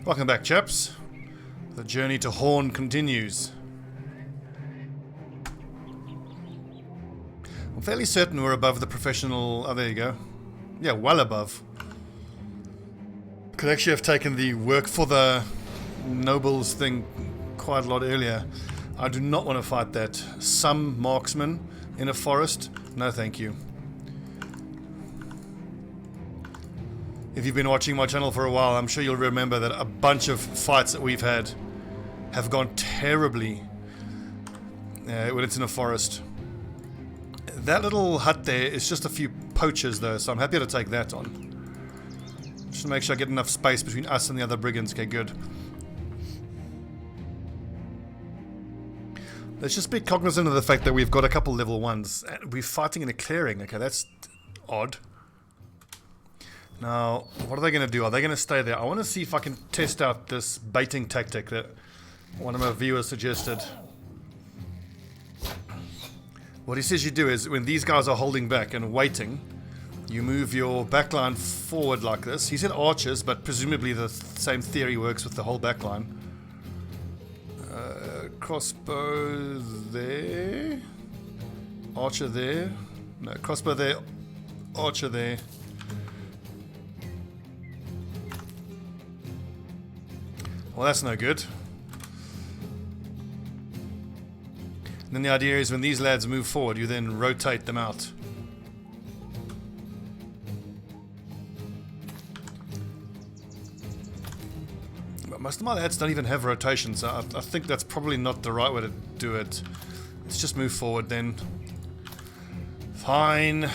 Welcome back, chaps. The journey to Horn continues. I'm fairly certain we're above the professional... Oh, there you go. Yeah, well above. Could actually have taken the work for the nobles thing quite a lot earlier. I do not want to fight that. Some marksman in a forest? No, thank you. If you've been watching my channel for a while, I'm sure you'll remember that a bunch of fights that we've had have gone terribly when it's in a forest. That little hut there is just a few poachers though, so I'm happy to take that on. Just to make sure I get enough space between us and the other brigands. Okay, good. Let's just be cognizant of the fact that we've got a couple level 1s. We're fighting in a clearing. Okay, that's odd. Now, what are they going to do? Are they going to stay there? I want to see if I can test out this baiting tactic that one of my viewers suggested. What he says you do is, when these guys are holding back and waiting, you move your backline forward like this. He said archers, but presumably the same theory works with the whole backline. Crossbow there. Archer there. No, crossbow there. Archer there. Well, that's no good. And then the idea is when these lads move forward, you then rotate them out. But most of my lads don't even have rotation, so I think that's probably not the right way to do it. Let's just move forward then. Fine.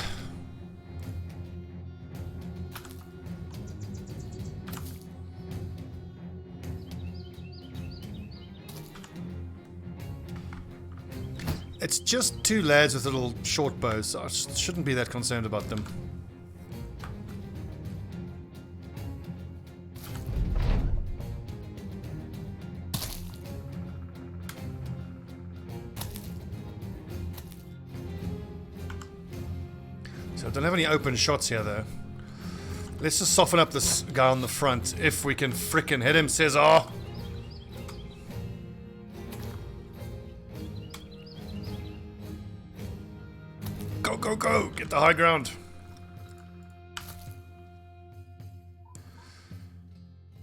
It's just two lads with little short bows, so I shouldn't be that concerned about them. So I don't have any open shots here though. Let's just soften up this guy on the front if we can frickin' hit him, Cesar! Go, go, go! Get the high ground!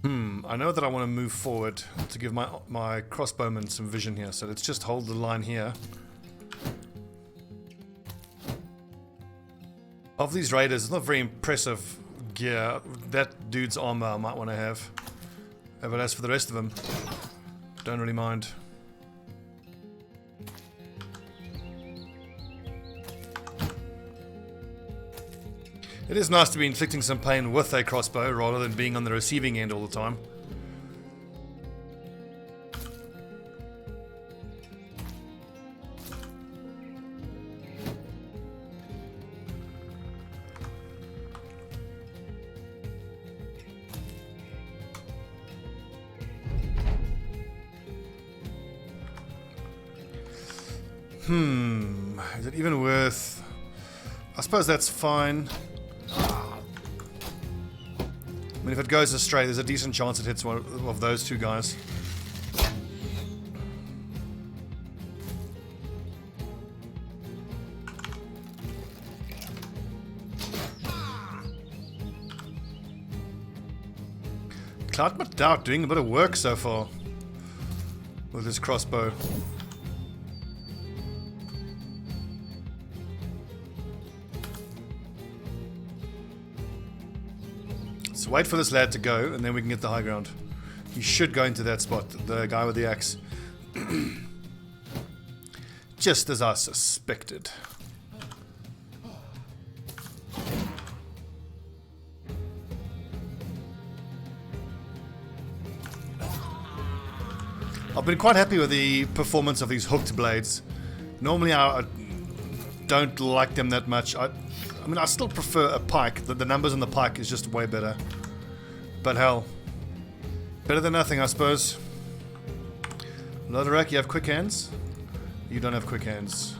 I know that I want to move forward to give my crossbowmen some vision here, so let's just hold the line here. Of these raiders, it's not very impressive gear. That dude's armor I might want to have. But as for the rest of them, don't really mind. It is nice to be inflicting some pain with a crossbow rather than being on the receiving end all the time. Is it even worth... I suppose that's fine. I mean, if it goes astray, there's a decent chance it hits one of those two guys. Cloud McDowd doing a bit of work so far with his crossbow. So wait for this lad to go, and then we can get the high ground. He should go into that spot, the guy with the axe. Just as I suspected. I've been quite happy with the performance of these hooked blades. Normally I don't like them that much. I mean, I still prefer a pike. The numbers on the pike is just way better. But hell, better than nothing, I suppose. Loderak, you have quick hands? You don't have quick hands.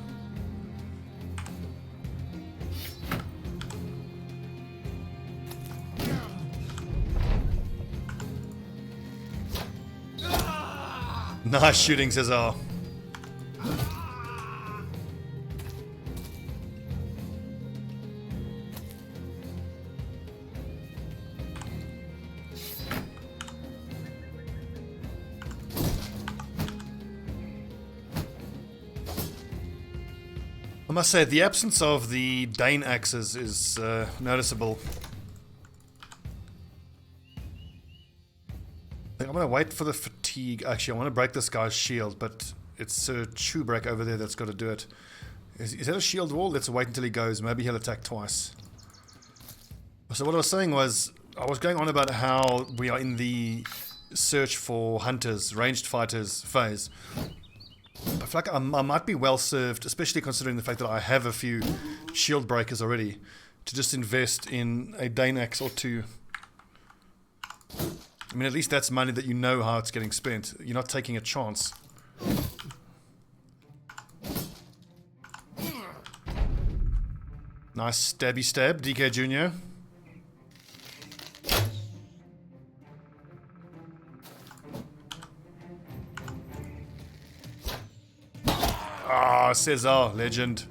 Nice shooting, Cesar. I must say, the absence of the Dane axes is noticeable. I'm going to wait for the fatigue. Actually, I want to break this guy's shield, but it's a Chewbreak over there that's got to do it. Is that a shield wall? Let's wait until he goes. Maybe he'll attack twice. So what I was saying was, I was going on about how we are in the search for hunters, ranged fighters phase. I feel like I might be well served, especially considering the fact that I have a few shield breakers already, to just invest in a Dane axe or two. I mean, at least that's money that you know how it's getting spent. You're not taking a chance. Nice stabby stab, DK Jr. Ah, Cesar, legend.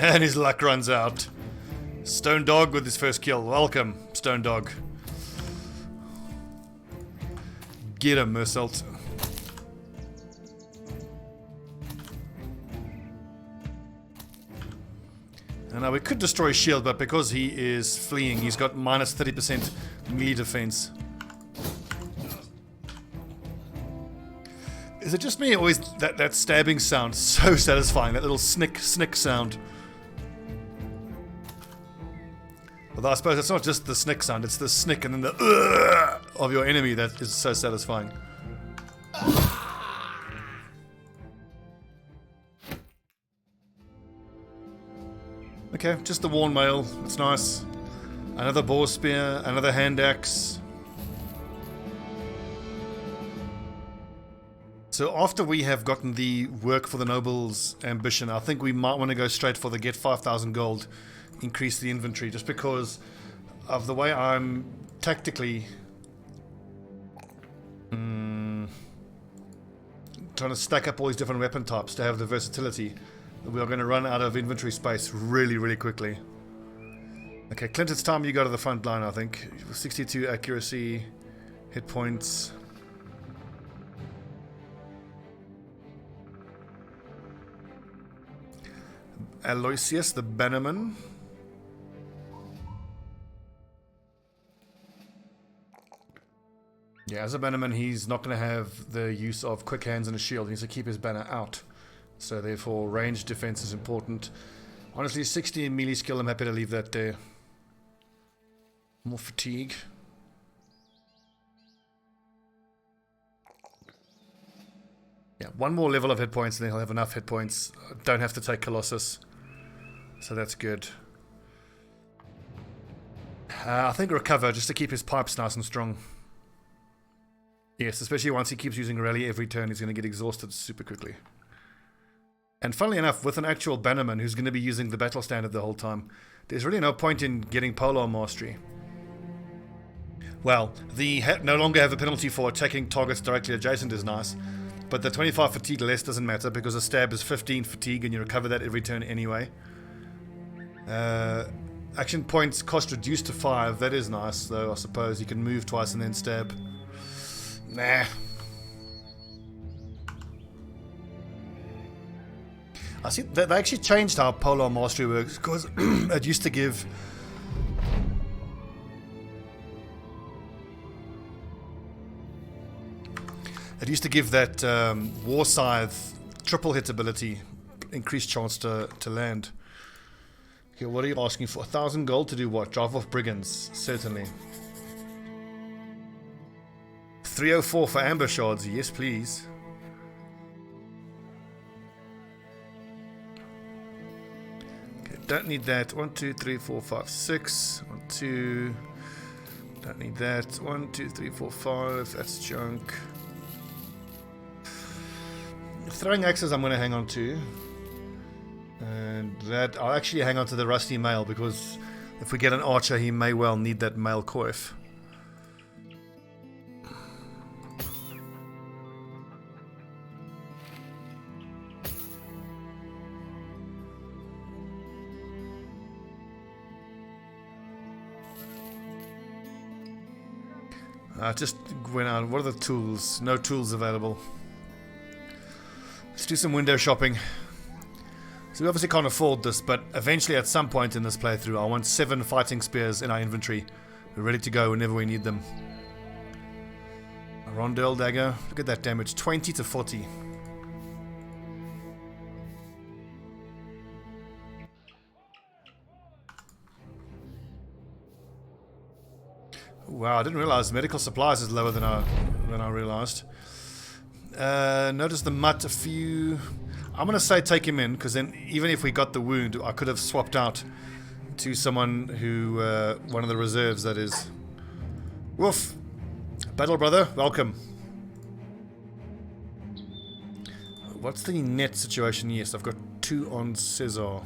And his luck runs out. Stone Dog with his first kill. Welcome, Stone Dog. Get him, Mercelt. And now we could destroy his shield, but because he is fleeing, he's got minus 30% melee defense. Is it just me, or is that stabbing sound so satisfying? That little snick sound. Although I suppose it's not just the snick sound, it's the snick and then the of your enemy that is so satisfying. Okay, just the worn mail. It's nice. Another boar spear, another hand axe. So after we have gotten the work for the nobles ambition, I think we might want to go straight for the get 5,000 gold, increase the inventory, just because of the way I'm tactically trying to stack up all these different weapon types to have the versatility. We are going to run out of inventory space really quickly. Okay, Clint, it's time you go to the front line, I think. 62 accuracy, hit points. Aloysius, the Bannerman. Yeah, as a Bannerman, he's not going to have the use of quick hands and a shield. He needs to keep his banner out. So therefore, ranged defense is important. Honestly, 60 melee skill, I'm happy to leave that there. More fatigue. Yeah, one more level of hit points and then he'll have enough hit points. Don't have to take Colossus. So that's good. I think recover, just to keep his pipes nice and strong. Yes, especially once he keeps using rally every turn, he's going to get exhausted super quickly. And funnily enough, with an actual Bannerman who's going to be using the battle standard the whole time, there's really no point in getting Polar Mastery. Well, the no longer have a penalty for attacking targets directly adjacent is nice, but the 25 fatigue less doesn't matter because a stab is 15 fatigue and you recover that every turn anyway. Action points cost reduced to 5, that is nice though, I suppose. You can move twice and then stab. Nah. I see they actually changed how Polar Mastery works, because it used to give that War Scythe triple hit ability, increased chance to land. Okay, what are you asking for? 1,000 gold to do what? Drive off brigands, certainly. 304 for amber shards, yes please. Okay, don't need that. 1, 2, 3, 4, 5, 6. 1, 2. Don't need that. 1, 2, 3, 4, 5. That's junk. Throwing axes I'm going to hang on to. And that I'll actually hang on to the rusty mail because If we get an archer, he may well need that male coif. Just went out. What are the tools? No tools available. Let's do some window shopping. So we obviously can't afford this, but eventually at some point in this playthrough I want 7 fighting spears in our inventory. We're ready to go whenever we need them. A rondel dagger. Look at that damage. 20 to 40. Wow, I didn't realize medical supplies is lower than I realized. Notice the mutt a few. I'm gonna say take him in, because then even if we got the wound, I could have swapped out to someone who one of the reserves, that is. Woof, battle brother, welcome. What's the net situation? Yes, I've got 2 on Caesar.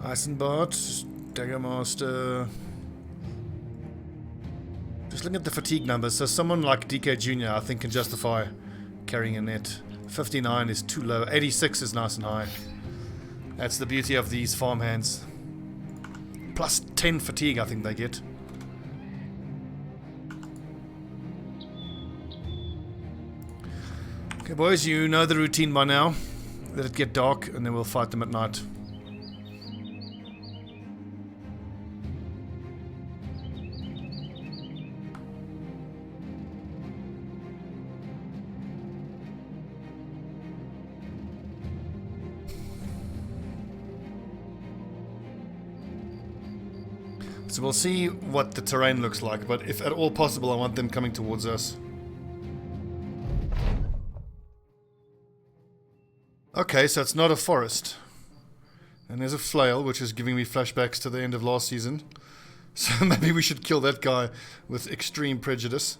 Eisenbart, Daggermaster. Just looking at the fatigue numbers, so someone like DK Jr. I think can justify carrying a net. 59 is too low, 86 is nice and high. That's the beauty of these farmhands. Plus 10 fatigue I think they get. Okay boys, you know the routine by now. Let it get dark and then we'll fight them at night. So we'll see what the terrain looks like, but if at all possible I want them coming towards us. Okay, so it's not a forest. And there's a flail, which is giving me flashbacks to the end of last season. So maybe we should kill that guy with extreme prejudice.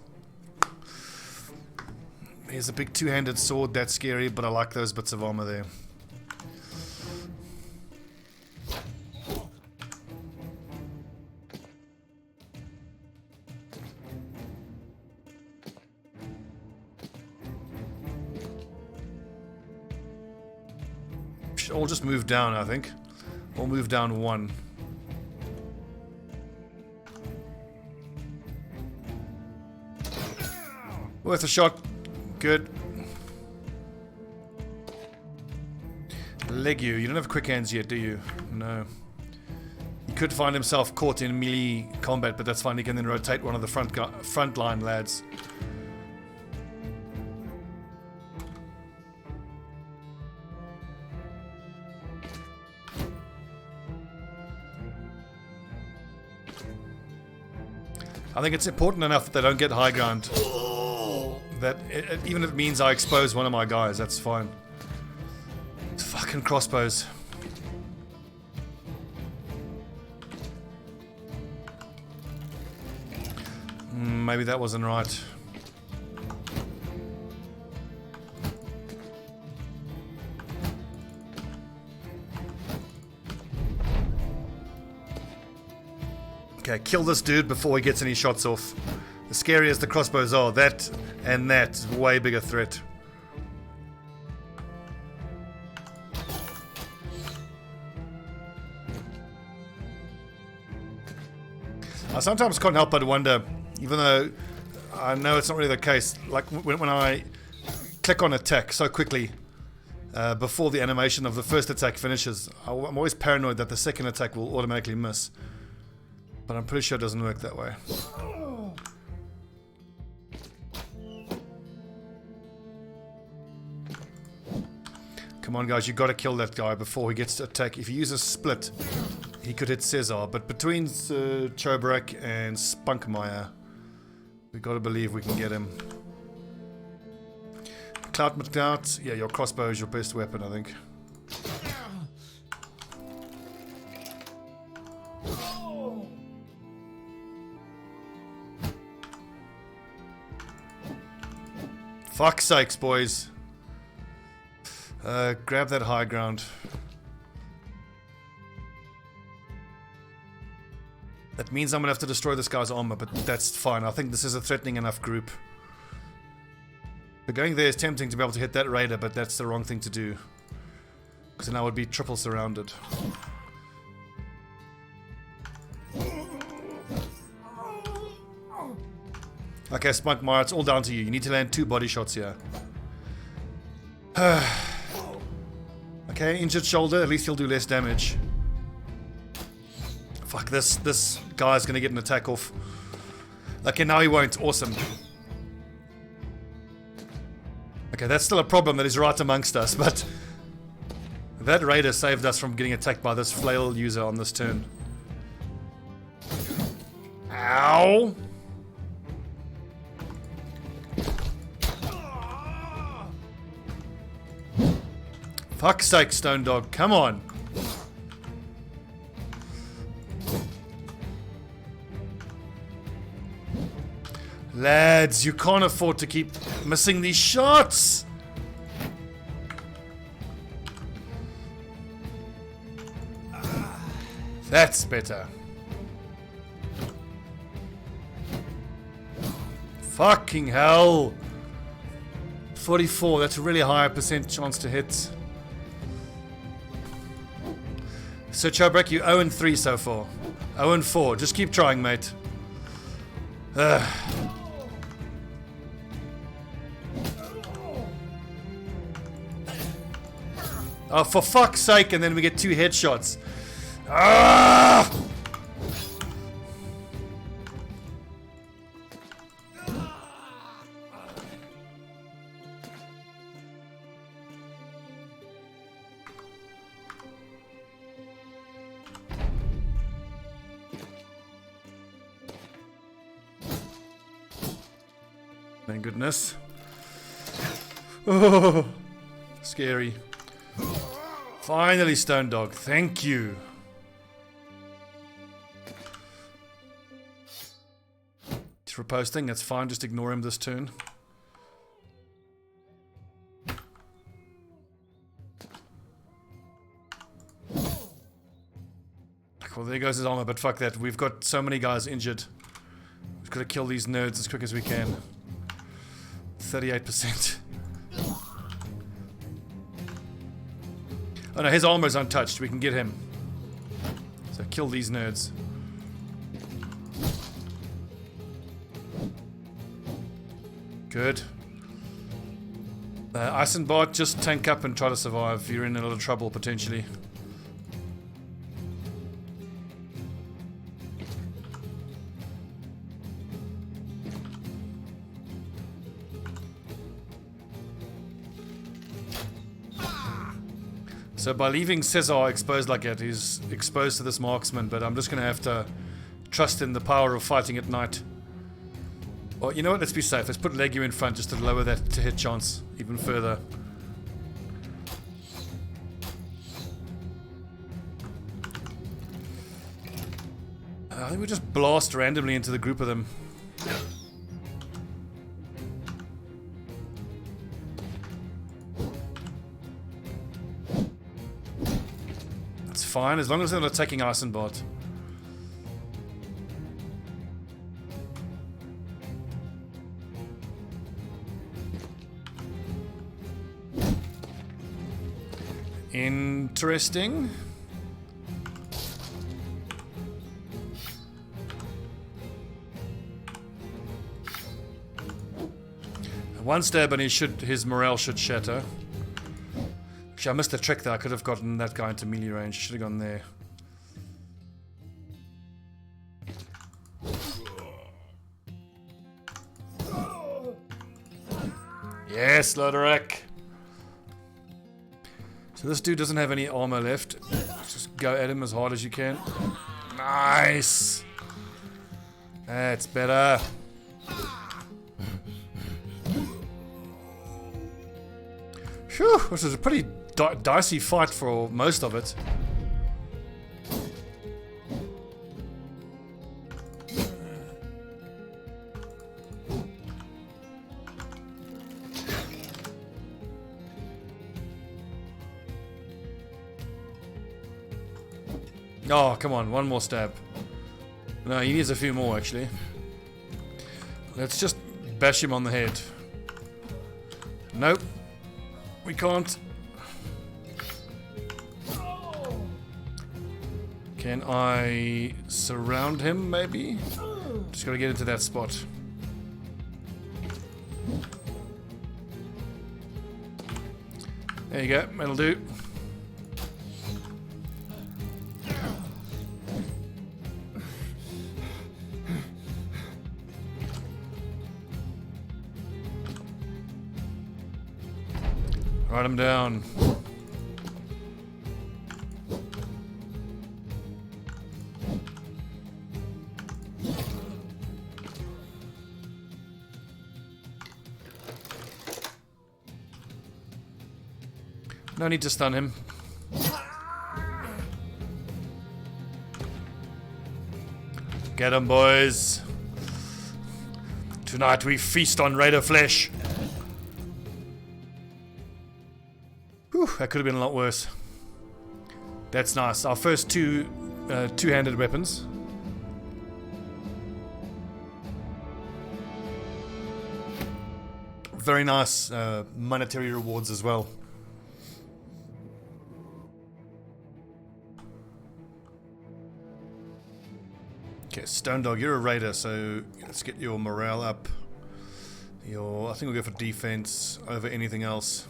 Here's a big two-handed sword, that's scary, but I like those bits of armor there. Should all just move down, I think. We'll move down 1. Worth a shot. Good. Leg you. You don't have quick hands yet, do you? No. He could find himself caught in melee combat, but that's fine. He can then rotate one of the front line lads. I think it's important enough that they don't get high ground. That even if it means I expose one of my guys, that's fine. It's fucking crossbows. Maybe that wasn't right. Okay, kill this dude before he gets any shots off. As scary as the crossbows are, that and that is a way bigger threat. I sometimes can't help but wonder, even though I know it's not really the case, like when I click on attack so quickly before the animation of the first attack finishes, I'm always paranoid that the second attack will automatically miss. But I'm pretty sure it doesn't work that way. Come on guys, you gotta kill that guy before he gets to attack. If he uses split, he could hit Caesar, but between Chobrak and Spunkmeyer, we gotta believe we can get him. Clout McClout, yeah, your crossbow is your best weapon, I think. Fuck's sakes, boys. Grab that high ground. That means I'm gonna have to destroy this guy's armor, but that's fine. I think this is a threatening enough group. But going there is tempting to be able to hit that raider, but that's the wrong thing to do. Because then I would be triple surrounded. Okay, Spunk Mara, it's all down to you. You need to land 2 body shots here. Okay, injured shoulder. At least he'll do less damage. Fuck, this guy's gonna get an attack off. Okay, now he won't. Awesome. Okay, that's still a problem that is right amongst us, but... that raider saved us from getting attacked by this flail user on this turn. Ow! Fuck's sake, Stone Dog, come on! Lads, you can't afford to keep missing these shots! That's better. Fucking hell! 44, that's a really high percent chance to hit. So Chobrak, you 0-3 so far. 0-4, just keep trying, mate. Oh, for fuck's sake, and then we get 2 headshots. Ah! Thank goodness. Oh, scary. Finally, Stone Dog. Thank you. He's riposting. That's fine. Just ignore him this turn. Well, there goes his armor, but fuck that. We've got so many guys injured. We've got to kill these nerds as quick as we can. 38%. Oh no, his armor is untouched. We can get him. So kill these nerds. Good. Eisenbart, just tank up and try to survive. You're in a lot of trouble potentially. So by leaving Cesar exposed like that, he's exposed to this marksman, but I'm just going to have to trust in the power of fighting at night. Well, you know what? Let's be safe. Let's put Legu in front just to lower that to hit chance even further. I think we just blast randomly into the group of them. Fine, as long as they're not attacking Eisenbart. Interesting. One stab and his morale should shatter. Actually, I missed a trick there. I could have gotten that guy into melee range. Should have gone there. Yes, Loderak. So this dude doesn't have any armor left. Just go at him as hard as you can. Nice. That's better. Phew, this is a pretty dicey fight for most of it. Oh, come on, one more stab. No, he needs a few more, actually. Let's just bash him on the head. Nope. We can't. Can I surround him, maybe? Just gotta get into that spot. There you go, that'll do. Write him down. No need to stun him. Get him, boys. Tonight we feast on raider flesh. Whew, that could have been a lot worse. That's nice. Our first two-handed weapons. Very nice monetary rewards as well. Okay, Stone Dog, you're a raider, so let's get your morale up. I think we'll go for defense over anything else.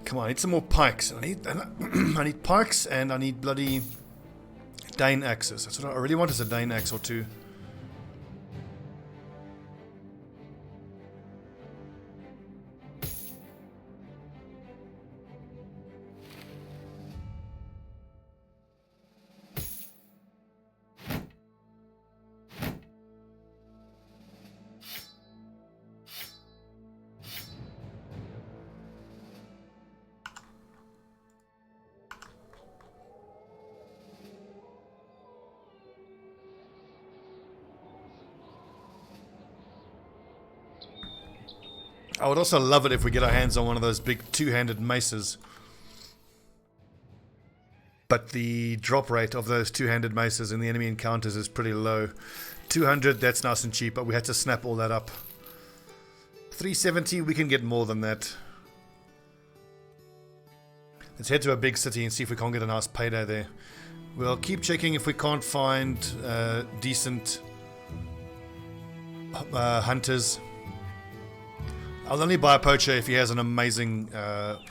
Come on, I need some more pikes. I need pikes, and I need bloody Dane axes. That's what I really want, is a Dane axe or two. I would also love it if we get our hands on one of those big two-handed maces. But the drop rate of those two-handed maces in the enemy encounters is pretty low. 200, that's nice and cheap, but we had to snap all that up. 370, we can get more than that. Let's head to a big city and see if we can't get a nice payday there. We'll keep checking if we can't find decent hunters. I'll only buy a poacher if he has an amazing, what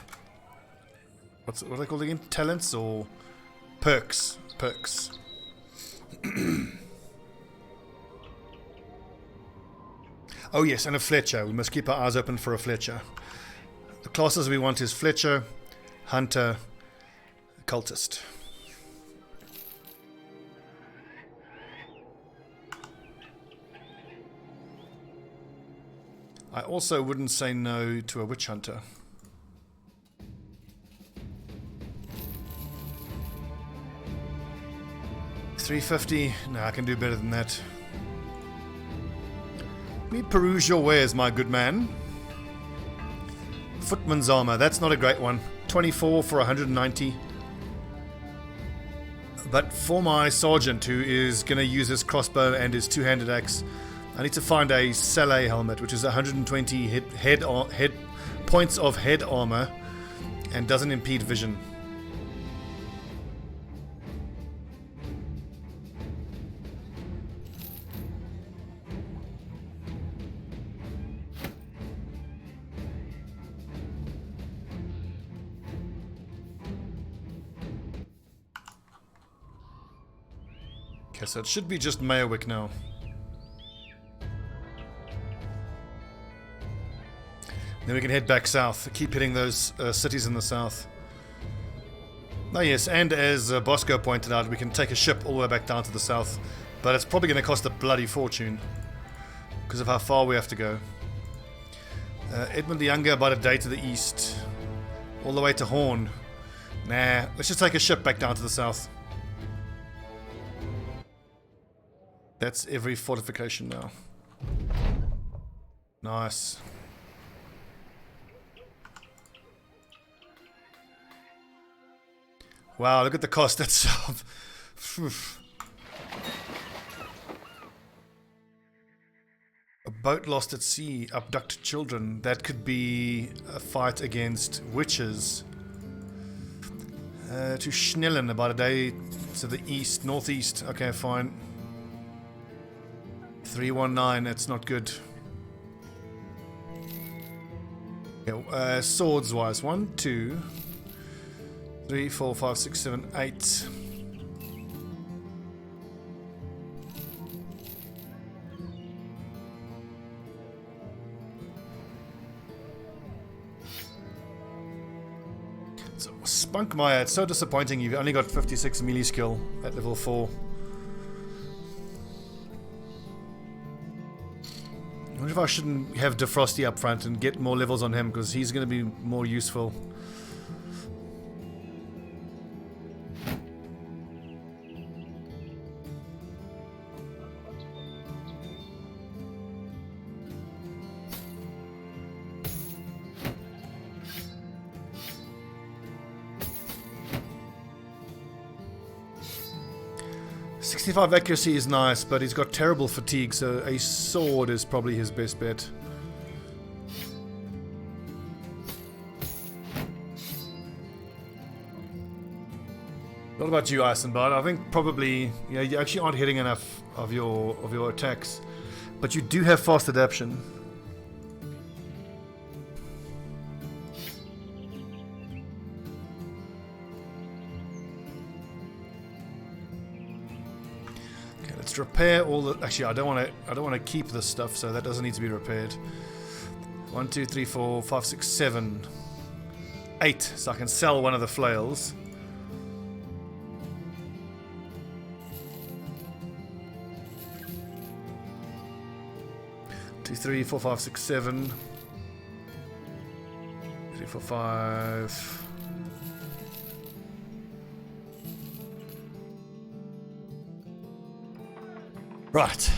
are they called again? Talents or perks? Perks. Oh yes, and a Fletcher. We must keep our eyes open for a Fletcher. The classes we want is Fletcher, Hunter, Cultist. I also wouldn't say no to a witch hunter. $350? No, I can do better than that. Let me peruse your wares, my good man. Footman's armor, that's not a great one. 24 for 190. But for my sergeant, who is going to use his crossbow and his two-handed axe, I need to find a Saleh helmet, which is 120 head points of head armor and doesn't impede vision. Okay, so it should be just Mayowick now. Then we can head back south, keep hitting those cities in the south. Oh yes, and as Bosco pointed out, we can take a ship all the way back down to the south, but it's probably going to cost a bloody fortune because of how far we have to go. Edmund the Younger about a day to the east, all the way to Horn. Nah, let's just take a ship back down to the south. That's every fortification now. Nice. Wow, look at the cost itself. A boat lost at sea, abduct children. That could be a fight against witches. To Schnellen, about a day to the east, northeast. Okay, fine. 319, that's not good. Okay, swords wise. 1, 2, 3, 4, 5, 6, 7, 8. Spunkmeyer, it's so disappointing you've only got 56 melee skill at level 4. I wonder if I shouldn't have Defrosty up front and get more levels on him, because he's going to be more useful. Accuracy is nice, but he's got terrible fatigue, so a sword is probably his best bet. What about you, Eisenbart? I think probably you actually aren't hitting enough of your attacks, but you do have fast adaptation. Repair all the. Actually, I don't want to keep this stuff, so that doesn't need to be repaired. 1, 2, 3, 4, 5, 6, 7, 8. So I can sell one of the flails. Two, 3, 4, 5, 6, 7. 3, 4, 5. Right.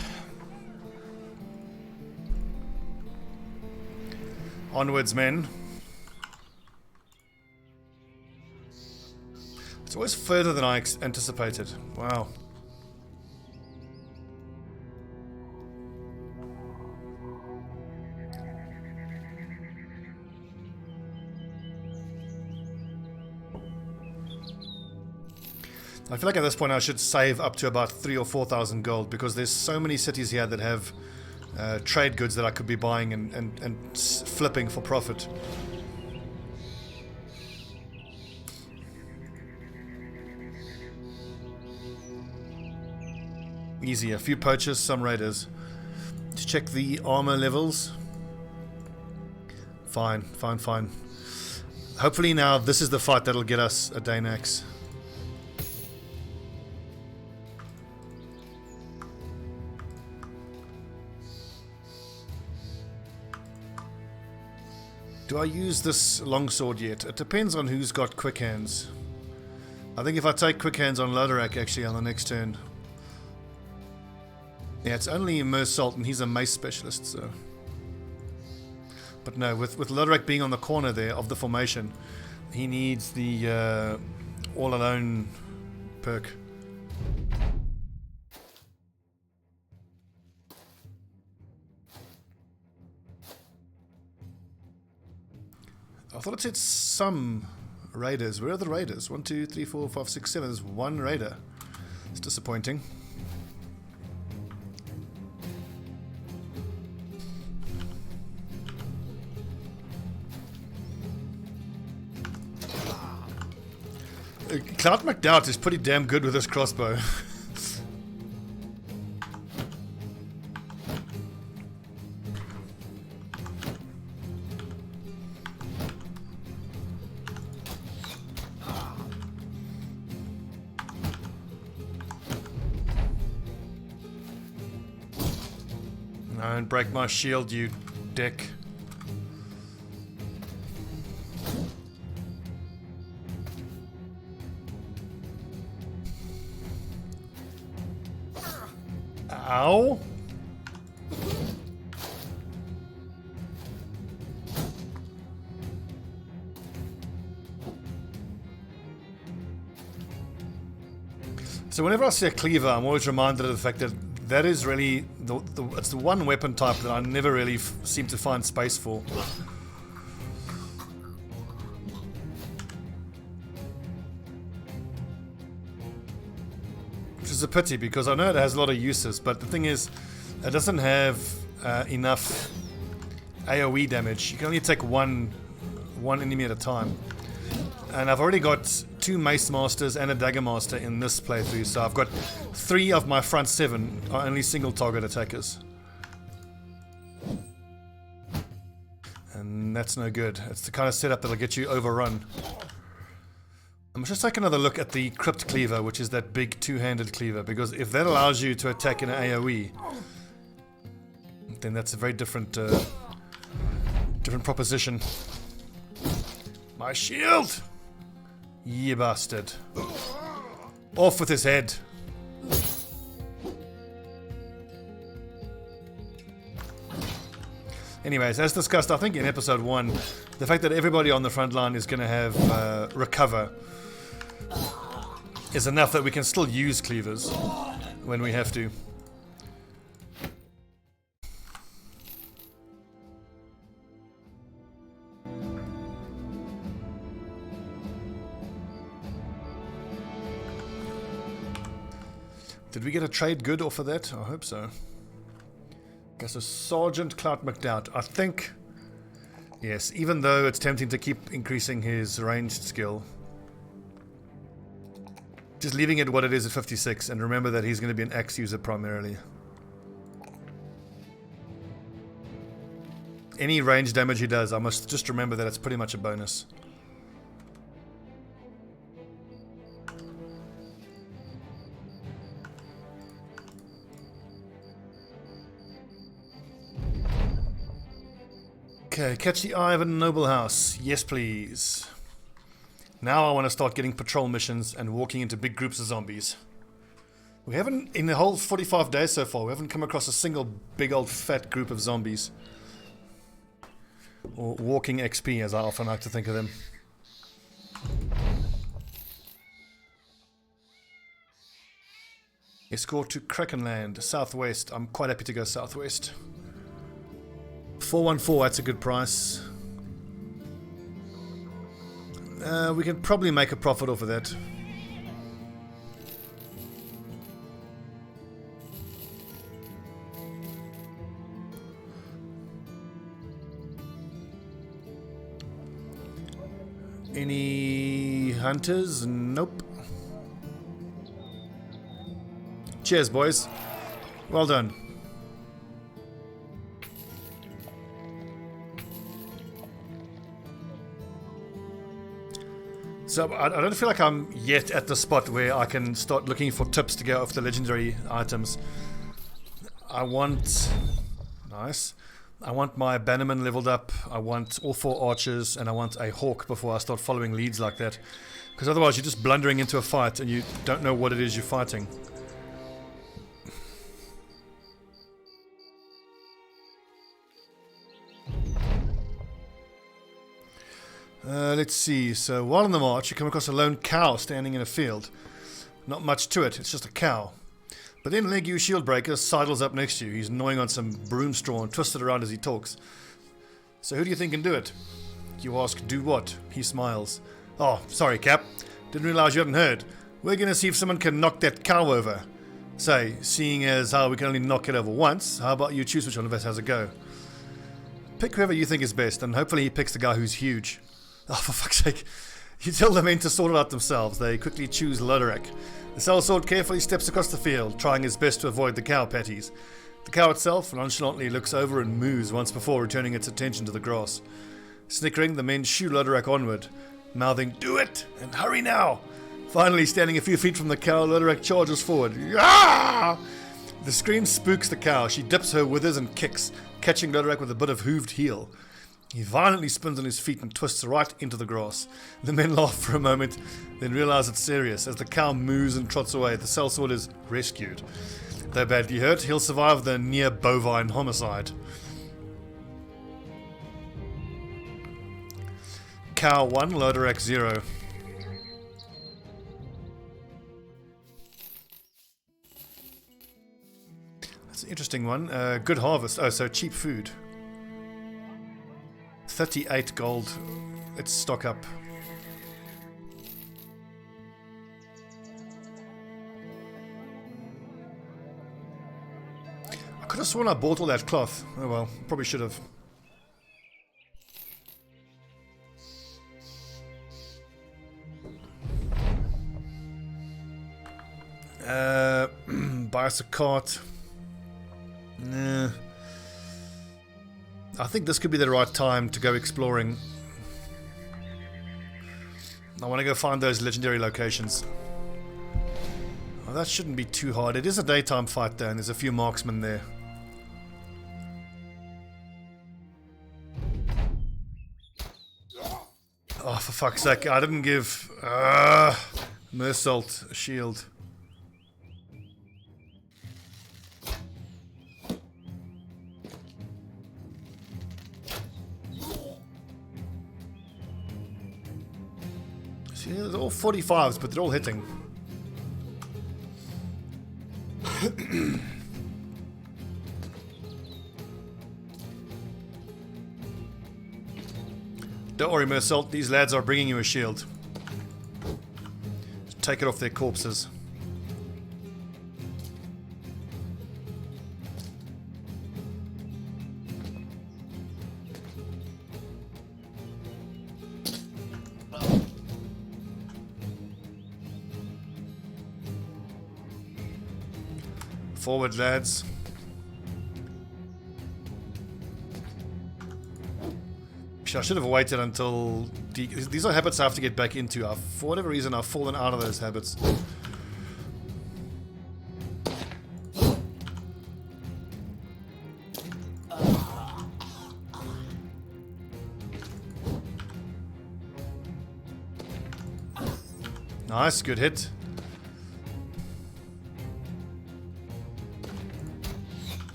Onwards, men. It's always further than I anticipated. Wow. I feel like at this point I should save up to about 3,000 or 4,000 gold, because there's so many cities here that have trade goods that I could be buying and flipping for profit. Easy, a few poachers, some raiders. To check the armor levels. Fine, fine, fine. Hopefully now this is the fight that'll get us a Danax. Do I use this longsword yet? It depends on who's got quick hands. I think if I take quick hands on Loderak actually on the next turn. Yeah, it's only Mersault and he's a mace specialist, so. But no, with Loderak being on the corner there of the formation, he needs the all alone perk. I thought it said some raiders. Where are the raiders? 1, 2, 3, 4, 5, 6, 7. There's one raider. It's disappointing. Cloud McDowd is pretty damn good with his crossbow. Don't break my shield, you dick. Ow. So whenever I see a cleaver, I'm always reminded of the fact that that is really it's the one weapon type that I never really seem to find space for. Which is a pity, because I know it has a lot of uses, but the thing is, it doesn't have enough AoE damage. You can only take one enemy at a time. And I've already got 2 Mace Masters and a Dagger Master in this playthrough, so I've got 3 of my front 7 are only single target attackers. And that's no good. It's the kind of setup that'll get you overrun. I'm just take another look at the Crypt Cleaver, which is that big 2-handed cleaver, because if that allows you to attack in an AoE, then that's a very different different proposition. My shield! You bastard. Off with his head. Anyways, as discussed, I think in episode 1, the fact that everybody on the front line is going to have recover is enough that we can still use cleavers when we have to. Did we get a trade good off of that? I hope so. Okay, so Sergeant Clout McDowd. I think, yes, even though it's tempting to keep increasing his ranged skill, just leaving it what it is at 56, and remember that he's going to be an axe user primarily. Any range damage he does, I must just remember that it's pretty much a bonus. Okay, catch the eye of a noble house. Yes, please. Now I want to start getting patrol missions and walking into big groups of zombies. We haven't, in the whole 45 days so far, we haven't come across a single big old fat group of zombies. Or walking XP, as I often like to think of them. Escort to Krakenland, southwest. I'm quite happy to go southwest. 414, that's a good price. We can probably make a profit off of that. Any hunters? Nope. Cheers, boys. Well done. So I don't feel like I'm yet at the spot where I can start looking for tips to go off the legendary items. I want... Nice. I want my bannerman leveled up, I want all 4 archers, and I want a hawk before I start following leads like that. Because otherwise you're just blundering into a fight and you don't know what it is you're fighting. Let's see, so while on the march you come across a lone cow standing in a field. Not much to it, it's just a cow. But then Legu's Shieldbreaker sidles up next to you. He's gnawing on some broom straw and twists it around as he talks. So who do you think can do it? You ask, do what? He smiles. Oh, sorry Cap, didn't realize you hadn't heard. We're gonna see if someone can knock that cow over. Say, seeing as how we can only knock it over once, how about you choose which one of us has a go? Pick whoever you think is best, and hopefully he picks the guy who's huge. Oh, for fuck's sake. You tell the men to sort it out themselves. They quickly choose Lodorak. The sellsword carefully steps across the field, trying his best to avoid the cow patties. The cow itself nonchalantly looks over and moos once before returning its attention to the grass. Snickering, the men shoo Lodorak onward, mouthing, "Do it! And hurry now!" Finally, standing a few feet from the cow, Lodorak charges forward. Yah! The scream spooks the cow. She dips her withers and kicks, catching Lodorak with a bit of hooved heel. He violently spins on his feet and twists right into the grass. The men laugh for a moment, then realize it's serious. As the cow moos and trots away, the sellsword is rescued. Though badly hurt, he'll survive the near bovine homicide. Cow 1, Lodorak 0. It's an interesting one. Good harvest. Oh, so cheap food. 38 gold. Let's stock up. I could have sworn I bought all that cloth. Oh well, probably should have. Buy us a cart. Nah. I think this could be the right time to go exploring. I want to go find those legendary locations. Oh, that shouldn't be too hard. It is a daytime fight though, and there's a few marksmen there. Oh, for fuck's sake, I didn't give Mersault a shield. See, they're all 45s, but they're all hitting. Don't worry, Mersault, these lads are bringing you a shield. Just take it off their corpses. Forward, lads. I should have waited until... These are habits I have to get back into. For whatever reason, I've fallen out of those habits. Nice, good hit.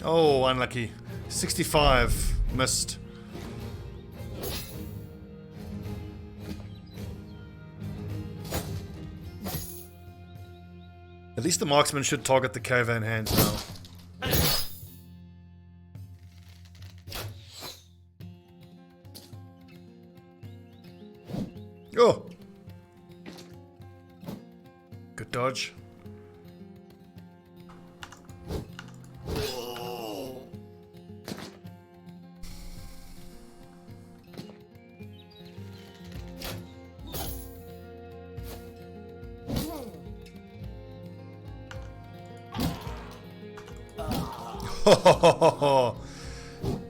Oh, unlucky. 65. Missed. At least the marksman should target the caravan hands now. Oh! Good dodge.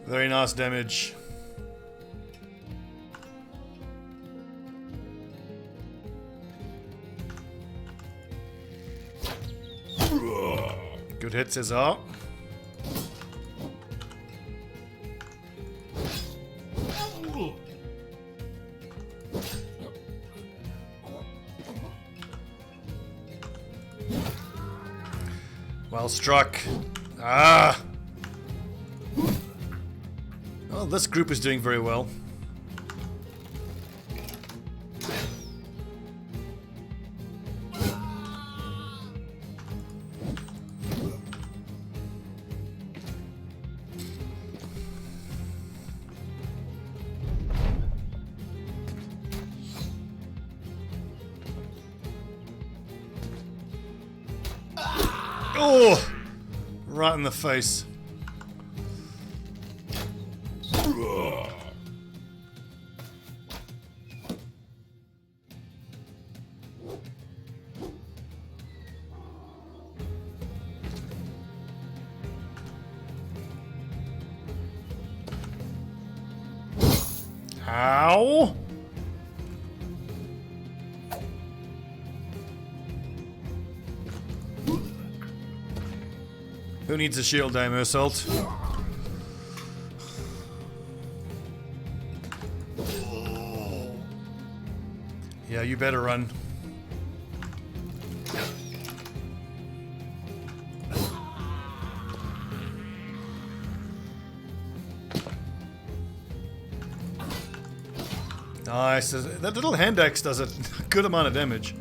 Very nice damage. Good hit, Cesar. Well struck. Ah! Well, this group is doing very well. Oh! Right in the face. Ow! Who needs a shield, Mersault? Yeah, you better run. Nice. That little hand axe does a good amount of damage.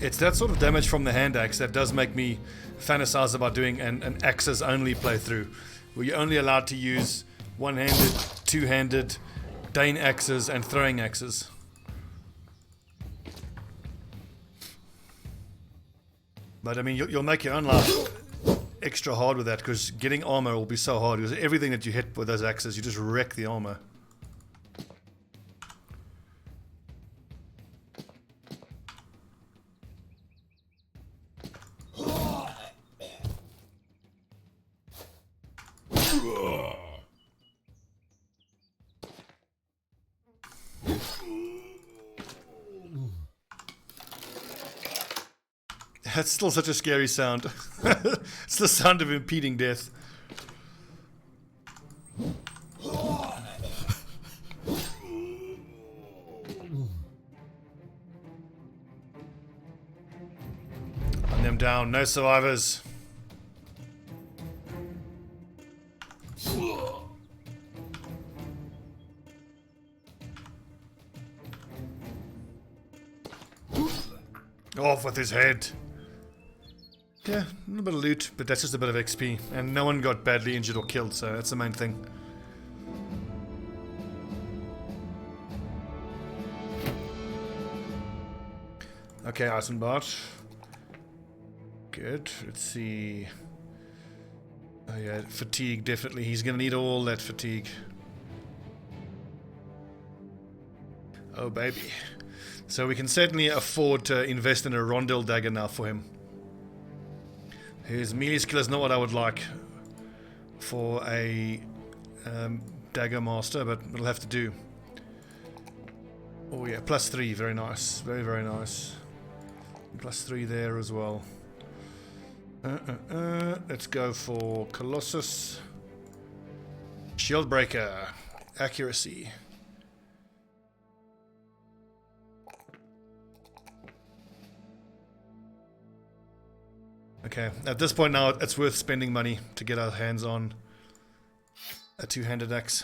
It's that sort of damage from the hand axe that does make me fantasize about doing an axes only playthrough, where you're only allowed to use one-handed, two-handed, Dane axes, and throwing axes. But I mean, you'll make your own life extra hard with that, because getting armor will be so hard, because everything that you hit with those axes, you just wreck the armor. That's still such a scary sound. It's the sound of impeding death. Run them down, no survivors. Off with his head. Yeah, a little bit of loot, but that's just a bit of XP. And no one got badly injured or killed, so that's the main thing. Okay, Eisenbart. Good, let's see. Oh yeah, fatigue, definitely. He's gonna need all that fatigue. Oh baby. So we can certainly afford to invest in a rondel dagger now for him. His melee skill is not what I would like for a dagger master, but it'll have to do. Oh yeah, +3, very nice. Very, very nice. +3 there as well. Let's go for Colossus. Shieldbreaker. Accuracy. Okay, at this point now, it's worth spending money to get our hands on a two-handed axe.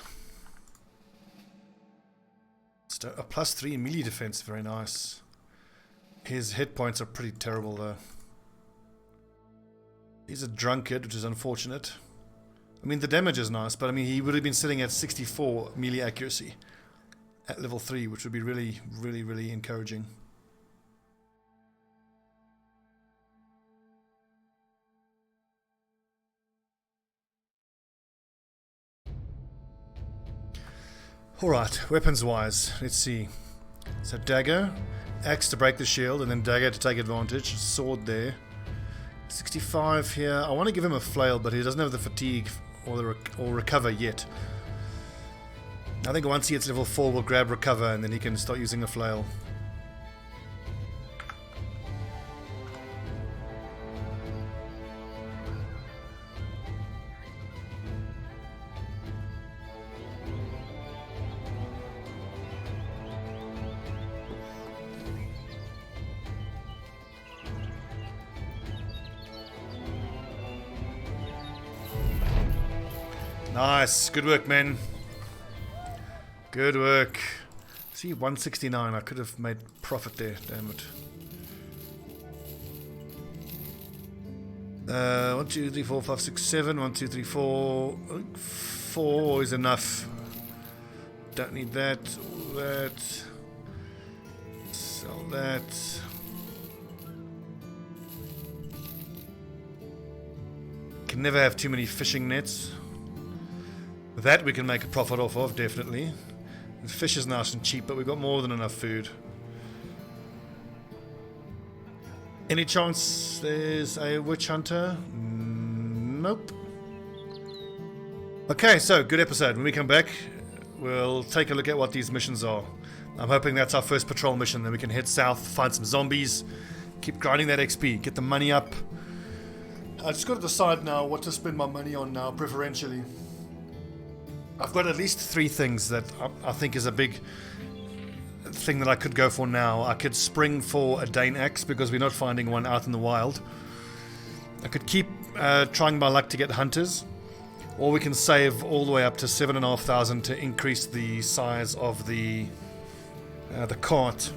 A +3 melee defense, very nice. His hit points are pretty terrible though. He's a drunkard, which is unfortunate. I mean, the damage is nice, but I mean, he would have been sitting at 64 melee accuracy at level 3, which would be really, really, really encouraging. Alright, weapons-wise, let's see. So dagger, axe to break the shield, and then dagger to take advantage, sword there. 65 here. I want to give him a flail, but he doesn't have the fatigue or recover yet. I think once he hits level 4, we'll grab recover, and then he can start using a flail. Nice, good work, men. Good work. See, 169. I could have made profit there. Damn it. 1, 2, 3, 4, 5, 6, 7. 1, 2, 3, 4. 4 is enough. Don't need that. That. Sell that. Can never have too many fishing nets. That we can make a profit off of, definitely. The fish is nice and cheap, but we've got more than enough food. Any chance there's a witch hunter? Nope. Okay, so good episode. When we come back, we'll take a look at what these missions are. I'm hoping that's our first patrol mission. Then we can head south, find some zombies, keep grinding that XP, get the money up. I just got to decide now what to spend my money on now, preferentially. I've got at least 3 things that I think is a big... thing that I could go for now. I could spring for a Dane axe because we're not finding one out in the wild. I could keep trying my luck to get hunters, or we can save all the way up to 7,500 to increase the size of the cart.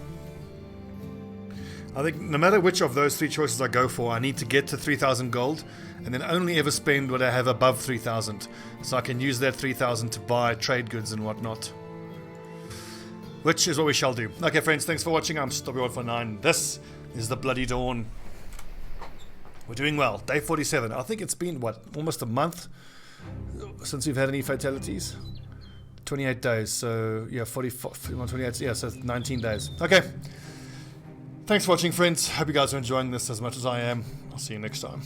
I think no matter which of those three choices I go for, I need to get to 3,000 gold, and then only ever spend what I have above 3,000, so I can use that 3,000 to buy trade goods and whatnot. Which is what we shall do. Okay, friends, thanks for watching. I'm Stobbie149. This is the Bloody Dawn. We're doing well. Day 47. I think it's been, what, almost a month since we've had any fatalities? 28 days. So, yeah, 28, yeah, so 19 days. Okay. Thanks for watching, friends. Hope you guys are enjoying this as much as I am. I'll see you next time.